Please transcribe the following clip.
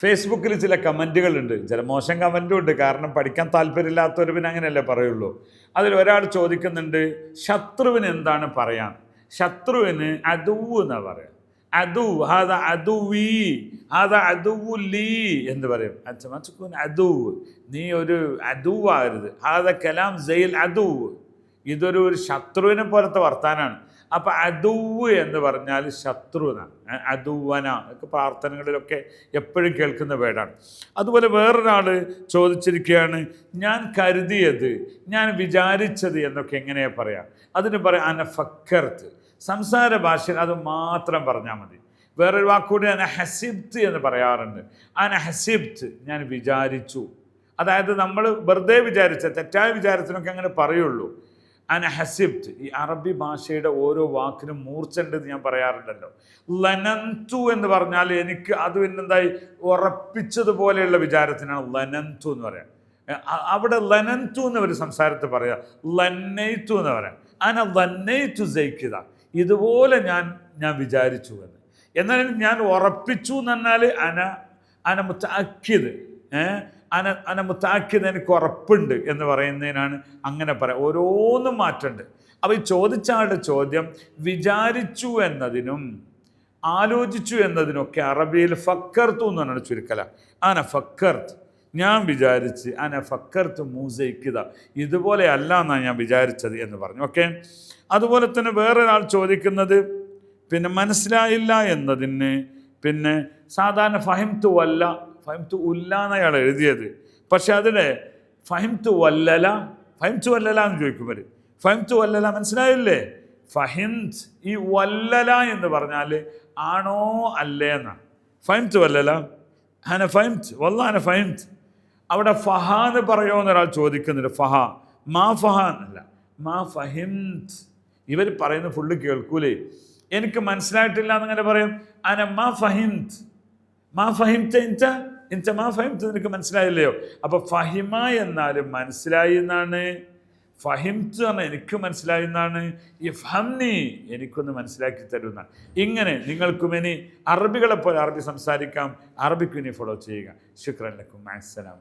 ഫേസ്ബുക്കിൽ ചില കമൻറ്റുകളുണ്ട്, ചില മോശം കമൻറ്റും ഉണ്ട്. കാരണം പഠിക്കാൻ താല്പര്യമില്ലാത്തവർ പിന്നെ അങ്ങനെയല്ലേ പറയുള്ളൂ. അതിൽ ഒരാൾ ചോദിക്കുന്നുണ്ട്, ശത്രുവിന് എന്താണ് പറയാൻ? ശത്രുവിന് അദുവ് എന്നാണ് പറയാം. അദു ഹാദ അദുവി ഹാദ അദുവു ലീ എന്ന് പറയും. അദുവ്, നീ ഒരു അദുവാകരുത്. ഹാദ കലാം സൈൽ അദുവ്, ഇതൊരു ശത്രുവിനെ പോലത്തെ വർത്താനാണ്. അപ്പം അദുവ് എന്ന് പറഞ്ഞാൽ ശത്രു എന്നാണ്. അദുവന ഒക്കെ പ്രാർത്ഥനകളിലൊക്കെ എപ്പോഴും കേൾക്കുന്ന വേർഡാണ്. അതുപോലെ വേറൊരാൾ ചോദിച്ചിരിക്കുകയാണ്, ഞാൻ കരുതിയത്, ഞാൻ വിചാരിച്ചത് എന്നൊക്കെ എങ്ങനെയാണ് പറയാം? അതിന് പറയാം അന ഫക്കർത്ത്. സംസാര ഭാഷയിൽ അത് മാത്രം പറഞ്ഞാൽ മതി. വേറൊരു വാക്കുകൂടി അന ഹസിബ്ത്ത് എന്ന് പറയാറുണ്ട്. അന ഹസിബ്ത്ത്, ഞാൻ വിചാരിച്ചു. അതായത് നമ്മൾ വെറുതെ വിചാരിച്ച തെറ്റായ വിചാരത്തിനൊക്കെ അങ്ങനെ പറയുള്ളൂ. അന ഹസിബ്ത്ത്. ഈ അറബി ഭാഷയുടെ ഓരോ വാക്കിനും മൂർച്ചയുണ്ടെന്ന് ഞാൻ പറയാറുണ്ടല്ലോ. ലനന്തു എന്ന് പറഞ്ഞാൽ എനിക്ക് അത് പിന്നെന്തായി ഉറപ്പിച്ചതുപോലെയുള്ള വിചാരത്തിനാണ് ലനന്തു എന്ന് പറയാം. അവിടെ ലനന്തു എന്ന് ഒരു സംസാരത്തിൽ പറയാം, ലന്നൈത്തു എന്ന് പറയാം. അന ലന്നൈത്തു സൈക്കിത, ഇതുപോലെ ഞാൻ വിചാരിച്ചു എന്ന്. എന്നാൽ ഞാൻ ഉറപ്പിച്ചു എന്ന് പറഞ്ഞാൽ അന മുത്തഅക്കിദ്, അന മുത്താക്കിയത് എനിക്ക് ഉറപ്പുണ്ട് എന്ന് പറയുന്നതിനാണ് അങ്ങനെ പറയാം. ഓരോന്നും മാറ്റമുണ്ട്. അപ്പോൾ ഈ ചോദിച്ച ആളുടെ ചോദ്യം വിചാരിച്ചു എന്നതിനും ആലോചിച്ചു എന്നതിനൊക്കെ അറബിയിൽ ഫക്കർത്തു എന്ന് പറഞ്ഞാൽ ചുരുക്കല. അന ഫക്കർത്ത്, ഞാൻ വിചാരിച്ച്. അന ഫക്കർത്ത് മൂസൈക്കിത, ഇതുപോലെ അല്ല എന്നാണ് ഞാൻ വിചാരിച്ചത് എന്ന് പറഞ്ഞു. ഓക്കെ. അതുപോലെ തന്നെ വേറൊരാൾ ചോദിക്കുന്നത്, പിന്നെ മനസ്സിലായില്ല എന്നതിന് പിന്നെ സാധാരണ ഫഹിംതു വല്ല ഫഹിംതു ഉല്ല എന്നയാൾ എഴുതിയത്. പക്ഷെ അതിന് ഫഹിംതു വല്ലല എന്ന് ചോദിക്കുമ്പോൾ ഫഹിംതു വല്ലല മനസ്സിലായില്ലേ? ഫഹിംത്, ഈ വല്ലല എന്ന് പറഞ്ഞാൽ ആണോ അല്ലേ എന്നാണ്. ഫഹിംതു വല്ലല, അന ഫഹിംത് വല്ല അന ഫഹിംത്. അവിടെ ഫഹ എന്ന് പറയുമോ എന്നൊരാൾ ചോദിക്കുന്നുണ്ട്. ഫഹ, മാ ഫഹ എന്നല്ല, മാ ഫഹിംത്. ഇവർ പറയുന്നത് ഫുള്ള് കേൾക്കൂലേ, എനിക്ക് മനസ്സിലായിട്ടില്ല എന്നിങ്ങനെ പറയും. അന മാ ഫഹിംത്, മാ ഫഹിംത ഇൻച്ച മാ ഫഹിംത, നിനക്ക് മനസ്സിലായില്ലയോ? അപ്പോൾ ഫഹിമ എന്നാലും മനസ്സിലായി എന്നാണ്. ഫഹിംത്ത് പറഞ്ഞാൽ എനിക്ക് മനസ്സിലായി എന്നാണ്. ഇഫ്ഹംനി, എനിക്കൊന്ന് മനസ്സിലാക്കി തരുമെന്നാണ്. ഇങ്ങനെ നിങ്ങൾക്കും ഇനി അറബികളെപ്പോലെ അറബി സംസാരിക്കാം. അറബിക്കും ഇനി ഫോളോ ചെയ്യുക. ശുക്രൻ ലക്കും. അസ്സലാമു